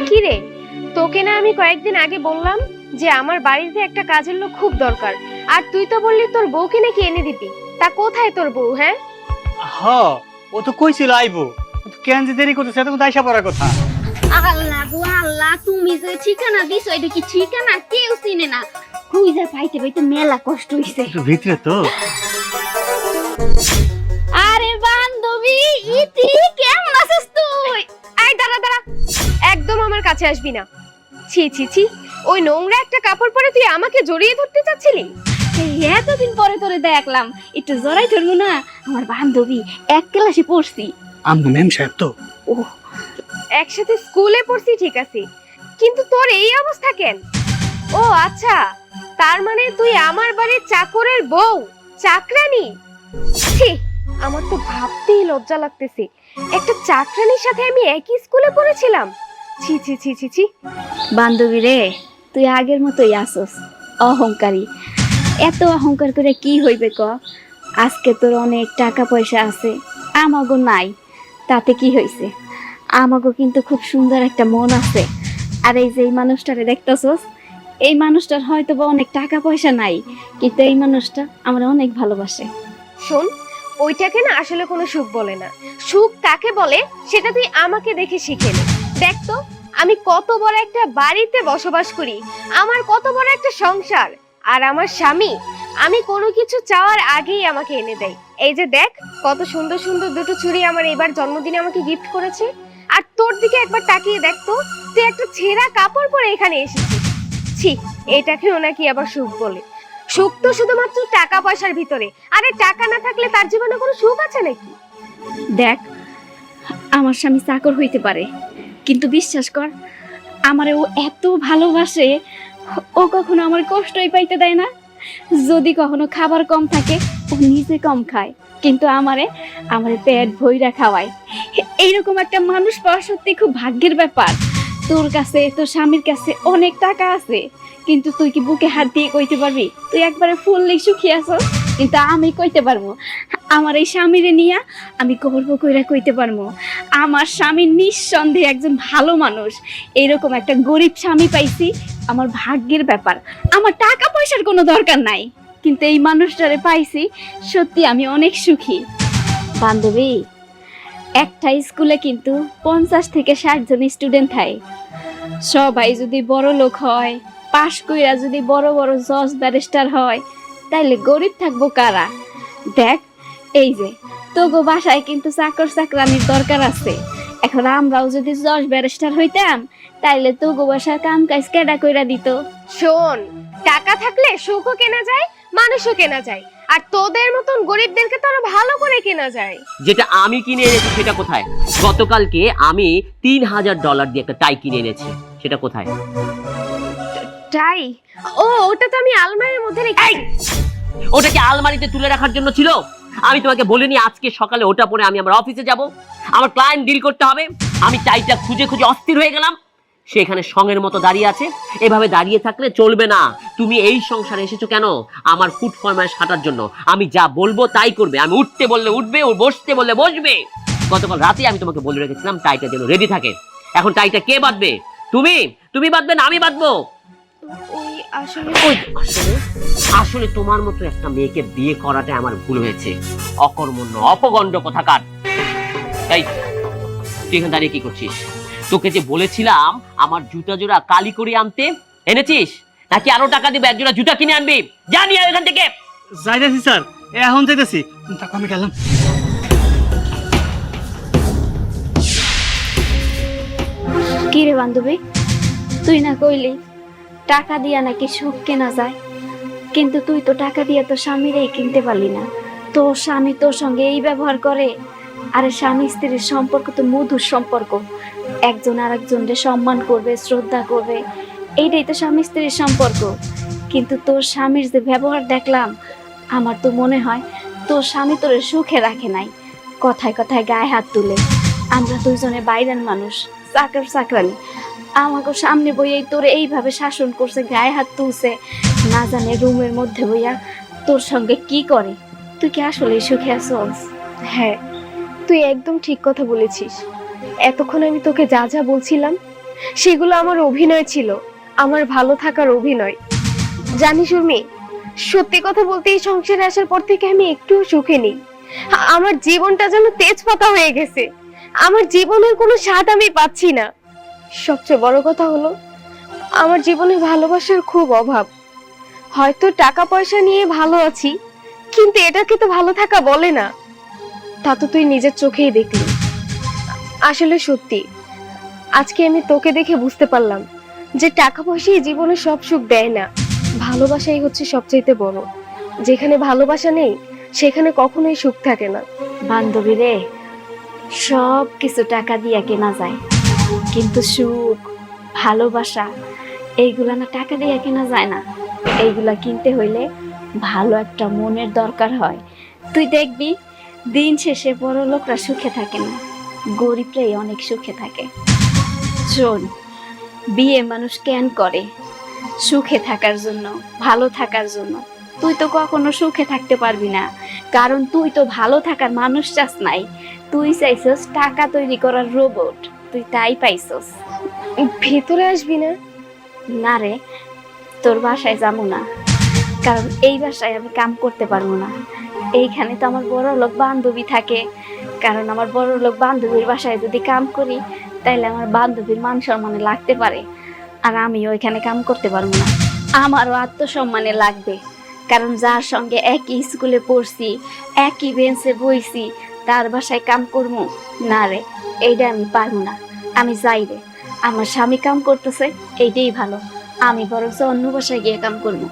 কি রে, তোকে না আমি কয়েকদিন আগে বললাম যে আমার বাড়িতে একটা কাজের লোক খুব দরকার, আর তুই তো বললি তোর বউকে নাকি এনে দিবি। তা কোথায় তোর বউ? হ্যাঁ হ, ও তো কইছিল আইবো, কিন্তু কেন যে দেরি করতেছে এত আইসা পড়ার কথা। আল্লাহ গো আল্লাহ, তুমি যে ঠিকানা দিছো এটা কি ঠিকানা কেউ চিনে না। খুঁজে পাইতে পাইতে মেলা কষ্ট হইছে। একটু ভিতরে তো। আরে বান্ধবী ইতি, কেমন আছিস তুই? আই দাঁড়া দাঁড়া, একদম আমার কাছে আসবি না। ছি ছি ছি, ওই নোংরা একটা কাপড় পরে তুই আমাকে জড়িয়ে ধরতে চাচ্ছিলি? এই এতদিন পরে তোরে দেখলাম, একটু জড়াই ধরবো না? আমার বান্ধবী এক ক্লাসে পড়ছি। আম্মু ম্যাম সাহেব তো। ও একসাথে স্কুলে পড়ছি ঠিক আছে, কিন্তু তোর এই অবস্থা কেন? ও আচ্ছা, তার মানে তুই আমার বাড়ির চাকরের বউ, চাকরানি? ছি, আমার তো ভাবতেই লজ্জা লাগতেছে, একটা চাকরানির সাথে আমি একই স্কুলে পড়েছিলাম। ছি ছি ছি ছি ছি। বান্ধবী রে, তুই আগের মতোই আসস, অহংকারী। এত অহংকার করে কি হইবে ক? আজকে তোর অনেক টাকা পয়সা আছে, আমাগো নাই, তাতে কি হইছে? আমাগো কিন্তু খুব সুন্দর একটা মন আছে। আর এই যে এই মানুষটারে দেখতেছস, এই মানুষটার হয়তো বা অনেক টাকা পয়সা নাই, কিন্তু এই মানুষটা আমার অনেক ভালোবাসে। শোন, ওইটাকে না আসলে কোনো সুখ বলে না। সুখ কাকে বলে সেটা তুই আমাকে দেখে শিখে নে। দেখ তো, আমি কত বড় একটা বাড়িতে বসবাস করি, আমার কত বড় একটা সংসার, আর আমার স্বামী আমি কোনো কিছু চাওয়ার আগেই আমাকে এনে দেয়। এই যে দেখ, কত সুন্দর সুন্দর দুটো চুড়ি আমার এবার জন্মদিনে আমাকে গিফট করেছে। আর তোর দিকে একবার তাকিয়ে দেখ তো, তুই একটা ছেঁড়া কাপড় পরে এখানে এসেছিস। ছি, এটাকেও নাকি আবার সুখ বলে? সুখ তো শুধুমাত্র টাকা পয়সার ভিতরে, আরে টাকা না থাকলে তার জীবনে কোনো সুখ আছে নাকি? দেখ, আমার স্বামী চাকর হইতে পারে, কিন্তু বিশ্বাস কর, আমারে ও এত ভালোবাসে, ও কখনো আমার কষ্টই পাইতে দেয় না। যদি কখনো খাবার কম থাকে, ও নিজে কম খায়, কিন্তু আমারে পেট ভইরা খাওয়ায়। এইরকম একটা মানুষ পাওয়া সত্যি খুব ভাগ্যের ব্যাপার। তোর কাছে, তোর স্বামীর কাছে অনেক টাকা আছে, কিন্তু তুই কি বুকে হাত দিয়ে কইতে পারবি তুই একবারে ফুললি সুখী আছো? কিন্তু আমি কইতে পারবো, আমার এই স্বামীরে নিয়ে আমি গর্ব কইরা কইতে পারবো, আমার স্বামী নিঃসন্দেহে একজন ভালো মানুষ। এইরকম একটা গরিব স্বামী পাইছি, আমার ভাগ্যের ব্যাপার। আমার টাকা পয়সার কোনো দরকার নাই, কিন্তু এই মানুষটারে পাইছি, সত্যি আমি অনেক সুখী। বান্ধবী, একটা স্কুলে কিন্তু 50 থেকে 60 জন স্টুডেন্ট থাকে। সবাই যদি বড় লোক হয়, পাশ কইরা যদি বড় বড় জজ ব্যারিস্টার হয়, তাইলে গরিব থাকবো কারা? দেখ, এই যে তোগো বাসায় কিন্তু চাকর চাকরানির দরকার আছে। এখন আমরাও যদি জজ ব্যারিস্টার হইতাম, তাইলে তোগো বাসার কাম কাজ কেডা কইরা দিত? শোন, টাকা থাকলে সুখও কেনা যায়, মানুষও কেনা যায়, আর তোদের মতন গরিবদেরকে তো আরো ভালো করে কেনা যায়। যেটা আমি কিনে এনেছি সেটা কোথায়? গতকালকে আমি $3000 দিয়ে একটা টাই কিনে এনেছি, সেটা কোথায়? টাই? ও, ওটা তো আমি আলমারির মধ্যে রেখেছি। ওটা কি আলমারিতে তুলে রাখার জন্য ছিল? আমি তোমাকে বলিনি আজকে সকালে ওটা পরে আমি আমার অফিসে যাব, আমার ক্লায়েন্ট ডিল করতে হবে? আমি টাইটা খুঁজে খুঁজে অস্থির হয়ে গেলাম, সেখানে সঙ্গের মতো দাঁড়িয়ে আছে। এভাবে দাঁড়িয়ে থাকলে চলবে না। তুমি এই সংসারে এসেছো কেন? আমার ফুড ফরমাইশ খাটার জন্য। আমি যা বলবো তাই করবে, আমি উঠতে বললে উঠবে, ও বসতে বললে বসবে। গতকাল রাতে আমি তোমাকে বলে রেখেছিলাম টাইটা যেন রেডি থাকে। এখন টাইটা কে বাঁধবে? তুমি বাঁধবে না আমি বাঁধবো? আসলে তোমার মতো একটা মেয়েকে বিয়ে করাটা আমার ভুল হয়েছে। অকর্মণ্য, অপগণ্ড কোথাকার। তাই তুই এখানে দাঁড়িয়ে কি করছিস? তোকে যে বলেছিলাম আমার জুতা জোড়া কালি করে আনতে, এনেছিস? নাকি আরো টাকা দিবে এক জোড়া জুতা কিনে আনবি? জানি আর এখান থেকে। যাইতেছি স্যার, এখন যাইতেছি। তারপর আমি গেলাম। কি রে বান্ধবী, তুই না কইলি টাকা দিয়া নাকি সুখ কেনা যায়, কিন্তু তুই তো টাকা দিয়ে তোর স্বামীরেই কিনতে পারলি না। তোর স্বামী তোর সঙ্গে এই ব্যবহার করে। আরে স্বামী স্ত্রীর সম্পর্ক তো মধুর সম্পর্ক, একজন আরেকজনকে সম্মান করবে, শ্রদ্ধা করবে, এইটাই তো স্বামী স্ত্রীর সম্পর্ক। কিন্তু তোর স্বামীর যে ব্যবহার দেখলাম, আমার তো মনে হয় তোর স্বামী তোর সুখে রাখে নাই, কথায় কথায় গায়ে হাত তুলে। আমরা দুইজনে বাইরের মানুষ, চাকর চাকরানি, আমাকে সামনে বইয়াই তোরে এইভাবে শাসন করছে, গায়ে হাত তুলছে, না জানে রুমের মধ্যে বইয়া তোর সঙ্গে কি করে। তুই কি আসলে সুখে আছোস? হ্যাঁ, তুই একদম ঠিক কথা বলেছিস। এতক্ষণ আমি তোকে যা যা বলছিলাম সেগুলো আমার অভিনয় ছিল, আমার ভালো থাকার অভিনয়। জানিস উর্মি, সত্যি কথা বলতে এই সংসারে আসার পর থেকে আমি একটুও সুখে নেই। আমার জীবনটা যেন তেজপাতা হয়ে গেছে। আমার জীবনের কোনো স্বাদ আমি পাচ্ছি না। সবচেয়ে বড় কথা হলো, আমার জীবনে ভালোবাসার খুব অভাব। হয়তো টাকা পয়সা নিয়ে ভালো আছি, কিন্তু এটাকে তো ভালো থাকা বলে না। তা তো তুই নিজের চোখেই দেখলি। আসলে সত্যি, আজকে আমি তোকে দেখে বুঝতে পারলাম যে টাকা পয়সাই জীবনে সব সুখ দেয় না, ভালোবাসাই হচ্ছে সবচাইতে বড়। যেখানে ভালোবাসা নেই সেখানে কখনোই সুখ থাকে না। বান্ধবী রে, সব কিছু টাকা দিয়া কেনা যায়, কিন্তু সুখ, ভালোবাসা এইগুলা না টাকা দিয়া কেনা যায় না। এইগুলা কিনতে হইলে ভালো একটা মনের দরকার হয়। তুই দেখবি দিন শেষে বড় লোকরা সুখে থাকে না, গরিবরাই অনেক সুখে থাকে। শোন, বিয়ে মানুষ কেন করে? সুখে থাকার জন্য, ভালো থাকার জন্য। তুই তো কখনো সুখে থাকতে পারবি না, কারণ তুই তো ভালো থাকার মানুষ চাস নাই। তুই চাইছস টাকা তৈরি করার রোবট, তুই তাই পাইছস। ভেতরে আসবি না? না রে, তোর বাসায় যাবো না, কারণ এই বাসায় আমি কাম করতে পারবো না। এইখানে তো আমার বড় লোক বান্ধবী থাকে, কারণ আমার বড় লোক বান্ধবীর বাসায় যদি কাম করি তাইলে আমার বান্ধবীর মান সম্মানে লাগতে পারে, আর আমি ওইখানে কাম করতে পারবো না। আমারও আত্মসম্মানে লাগবে, কারণ যার সঙ্গে একই স্কুলে পড়ছি, একই বেঞ্চে বইছি, তার বাসায় কাম করবো না রে, এইটা আমি পারবো না। আমি যাই রে, আমার স্বামী কাম করতেছে, এইটাই ভালো। আমি বরঞ্চ অন্য বাসায় গিয়ে কাম করবো।